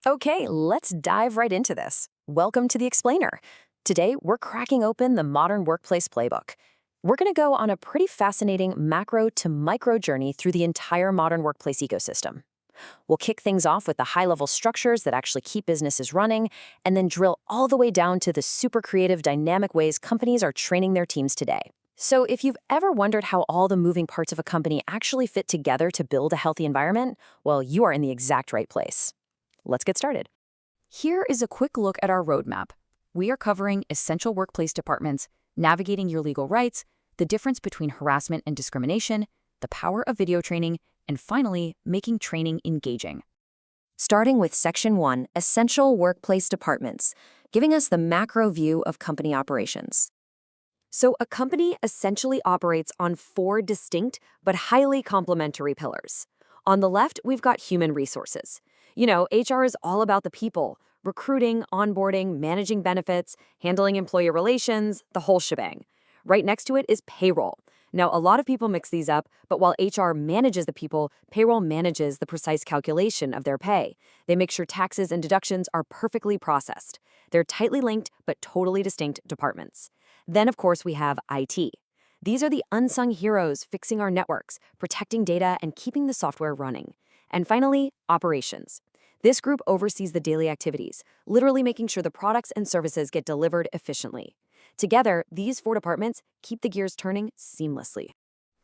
Okay, let's dive right into this. Welcome to the Explainer. Today, we're cracking open the modern workplace playbook. We're going to go on a pretty fascinating macro to micro journey through the entire modern workplace ecosystem. We'll kick things off with the high-level structures that actually keep businesses running, and then drill all the way down to the super creative, dynamic ways companies are training their teams today. So if you've ever wondered how all the moving parts of a company actually fit together to build a healthy environment, well, you are in the exact right place. Let's get started. Here is a quick look at our roadmap. We are covering essential workplace departments, navigating your legal rights, the difference between harassment and discrimination, the power of video training, and finally, making training engaging. Starting with Section 1, Essential Workplace Departments, giving us the macro view of company operations. So a company essentially operates on four distinct but highly complementary pillars. On the left, we've got human resources. HR is all about the people, recruiting, onboarding, managing benefits, handling employee relations, the whole shebang. Right next to it is payroll. Now, a lot of people mix these up, but while HR manages the people, payroll manages the precise calculation of their pay. They make sure taxes and deductions are perfectly processed. They're tightly linked but totally distinct departments. Then, of course, we have IT. These are the unsung heroes fixing our networks, protecting data, and keeping the software running. And finally, operations. This group oversees the daily activities, literally making sure the products and services get delivered efficiently. Together, these four departments keep the gears turning seamlessly.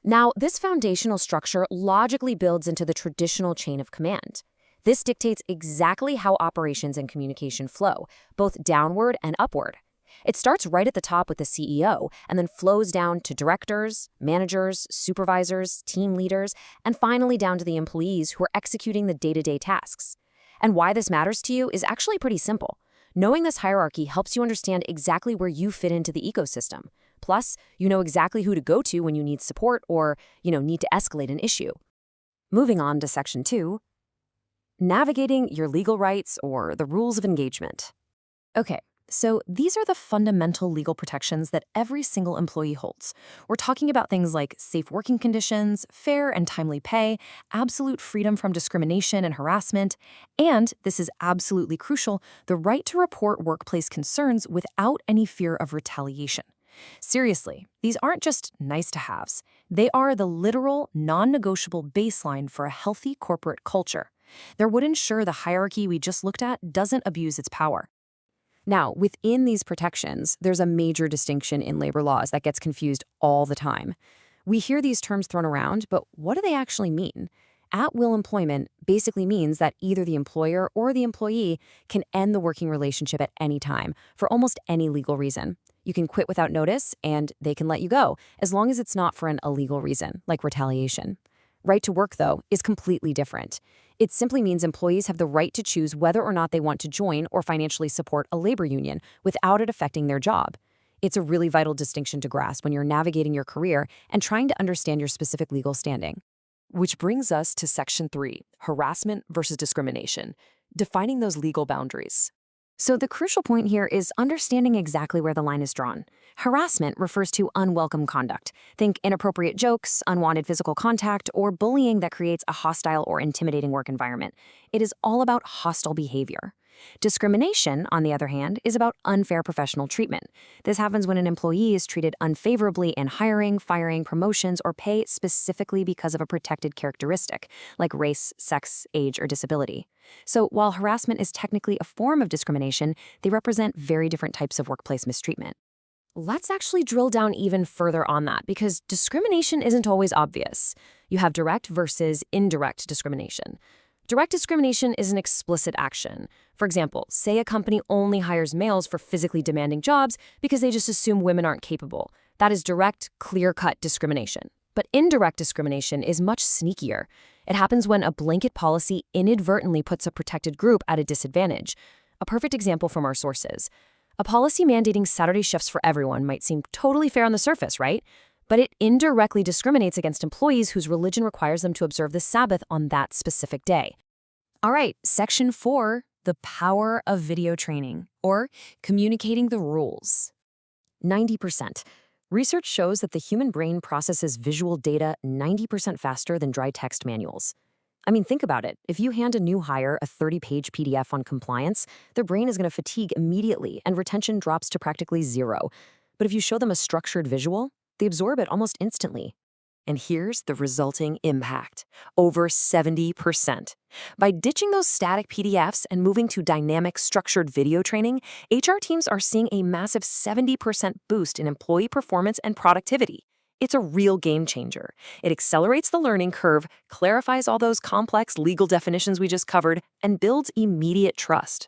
Now, this foundational structure logically builds into the traditional chain of command. This dictates exactly how operations and communication flow, both downward and upward. It starts right at the top with the CEO and then flows down to directors, managers, supervisors, team leaders, and finally down to the employees who are executing the day-to-day tasks. And why this matters to you is actually pretty simple. Knowing this hierarchy helps you understand exactly where you fit into the ecosystem. Plus, you know exactly who to go to when you need support or, need to escalate an issue. Moving on to Section 2, navigating your legal rights or the rules of engagement. Okay. So these are the fundamental legal protections that every single employee holds. We're talking about things like safe working conditions, fair and timely pay, absolute freedom from discrimination and harassment, and, this is absolutely crucial, the right to report workplace concerns without any fear of retaliation. Seriously, these aren't just nice-to-haves. They are the literal, non-negotiable baseline for a healthy corporate culture. They would ensure the hierarchy we just looked at doesn't abuse its power. Now, within these protections, there's a major distinction in labor laws that gets confused all the time. We hear these terms thrown around, but what do they actually mean? At-will employment basically means that either the employer or the employee can end the working relationship at any time for almost any legal reason. You can quit without notice, and they can let you go, as long as it's not for an illegal reason, like retaliation. Right to work, though, is completely different. It simply means employees have the right to choose whether or not they want to join or financially support a labor union without it affecting their job. It's a really vital distinction to grasp when you're navigating your career and trying to understand your specific legal standing. Which brings us to Section 3, harassment versus discrimination, defining those legal boundaries. So the crucial point here is understanding exactly where the line is drawn. Harassment refers to unwelcome conduct. Think inappropriate jokes, unwanted physical contact, or bullying that creates a hostile or intimidating work environment. It is all about hostile behavior. Discrimination, on the other hand, is about unfair professional treatment. This happens when an employee is treated unfavorably in hiring, firing, promotions, or pay specifically because of a protected characteristic, like race, sex, age, or disability. So while harassment is technically a form of discrimination, they represent very different types of workplace mistreatment. Let's actually drill down even further on that, because discrimination isn't always obvious. You have direct versus indirect discrimination. Direct discrimination is an explicit action. For example, say a company only hires males for physically demanding jobs because they just assume women aren't capable. That is direct, clear-cut discrimination. But indirect discrimination is much sneakier. It happens when a blanket policy inadvertently puts a protected group at a disadvantage. A perfect example from our sources. A policy mandating Saturday shifts for everyone might seem totally fair on the surface, right? But it indirectly discriminates against employees whose religion requires them to observe the Sabbath on that specific day. All right, Section 4, the power of video training, or communicating the rules. 90%. Research shows that the human brain processes visual data 90% faster than dry text manuals. I mean, think about it. If you hand a new hire a 30-page PDF on compliance, their brain is going to fatigue immediately and retention drops to practically zero. But if you show them a structured visual, they absorb it almost instantly. And here's the resulting impact: over 70%. By ditching those static PDFs and moving to dynamic, structured video training, HR teams are seeing a massive 70% boost in employee performance and productivity. It's a real game changer. It accelerates the learning curve, clarifies all those complex legal definitions we just covered, and builds immediate trust.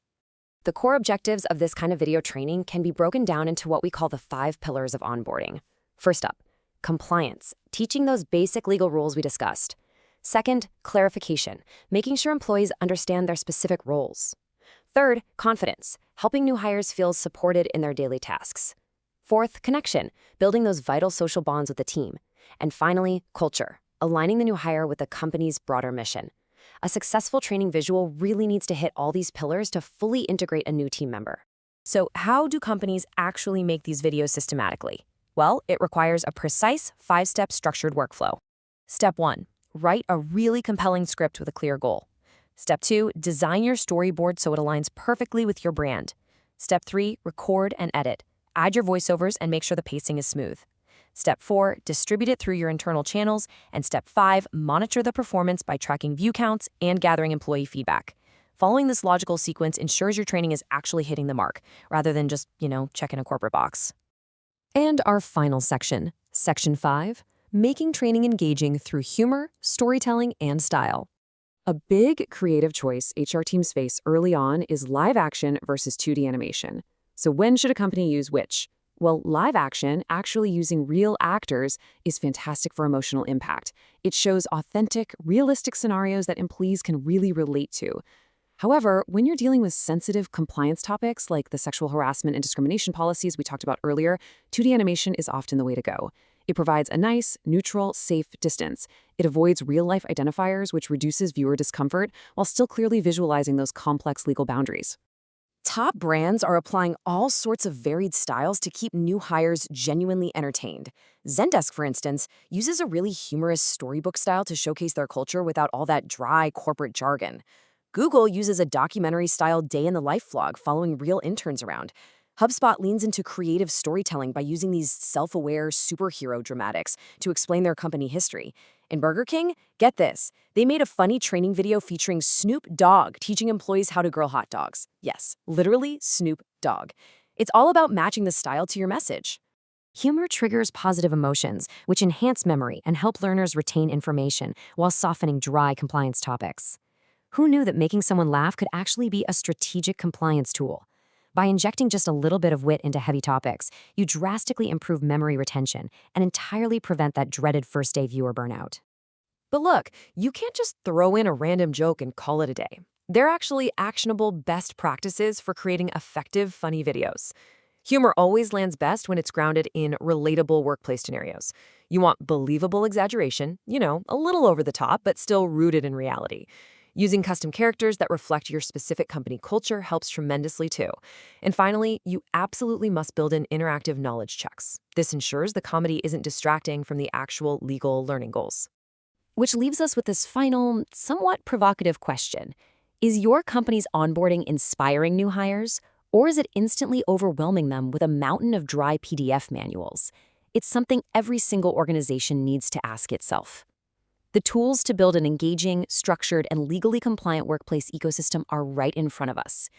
The core objectives of this kind of video training can be broken down into what we call the 5 pillars of onboarding. First up, compliance, teaching those basic legal rules we discussed. Second, clarification, making sure employees understand their specific roles. Third, confidence, helping new hires feel supported in their daily tasks. Fourth, connection, building those vital social bonds with the team. And finally, culture, aligning the new hire with the company's broader mission. A successful training visual really needs to hit all these pillars to fully integrate a new team member. So how do companies actually make these videos systematically? Well, it requires a precise 5-step structured workflow. Step 1, write a really compelling script with a clear goal. Step 2, design your storyboard so it aligns perfectly with your brand. Step 3, record and edit. Add your voiceovers and make sure the pacing is smooth. Step 4, distribute it through your internal channels. And Step 5, monitor the performance by tracking view counts and gathering employee feedback. Following this logical sequence ensures your training is actually hitting the mark, rather than just, checking a corporate box. And our final section, Section 5, making training engaging through humor, storytelling, and style. A big creative choice HR teams face early on is live action versus 2D animation. So when should a company use which? Well, live action, actually using real actors, is fantastic for emotional impact. It shows authentic, realistic scenarios that employees can really relate to. However, when you're dealing with sensitive compliance topics like the sexual harassment and discrimination policies we talked about earlier, 2D animation is often the way to go. It provides a nice, neutral, safe distance. It avoids real-life identifiers, which reduces viewer discomfort, while still clearly visualizing those complex legal boundaries. Top brands are applying all sorts of varied styles to keep new hires genuinely entertained. Zendesk, for instance, uses a really humorous storybook style to showcase their culture without all that dry corporate jargon. Google uses a documentary-style day-in-the-life vlog following real interns around. HubSpot leans into creative storytelling by using these self-aware superhero dramatics to explain their company history. And Burger King, get this, they made a funny training video featuring Snoop Dogg teaching employees how to grill hot dogs. Yes, literally Snoop Dogg. It's all about matching the style to your message. Humor triggers positive emotions, which enhance memory and help learners retain information while softening dry compliance topics. Who knew that making someone laugh could actually be a strategic compliance tool? By injecting just a little bit of wit into heavy topics, you drastically improve memory retention and entirely prevent that dreaded first-day viewer burnout. But look, you can't just throw in a random joke and call it a day. They're actually actionable best practices for creating effective, funny videos. Humor always lands best when it's grounded in relatable workplace scenarios. You want believable exaggeration, a little over the top, but still rooted in reality. Using custom characters that reflect your specific company culture helps tremendously too. And finally, you absolutely must build in interactive knowledge checks. This ensures the comedy isn't distracting from the actual legal learning goals. Which leaves us with this final, somewhat provocative question. Is your company's onboarding inspiring new hires, or is it instantly overwhelming them with a mountain of dry PDF manuals? It's something every single organization needs to ask itself. The tools to build an engaging, structured, and legally compliant workplace ecosystem are right in front of us.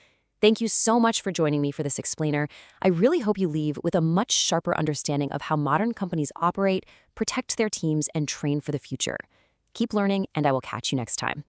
Thank you so much for joining me for this explainer. I really hope you leave with a much sharper understanding of how modern companies operate, protect their teams, and train for the future. Keep learning, and I will catch you next time.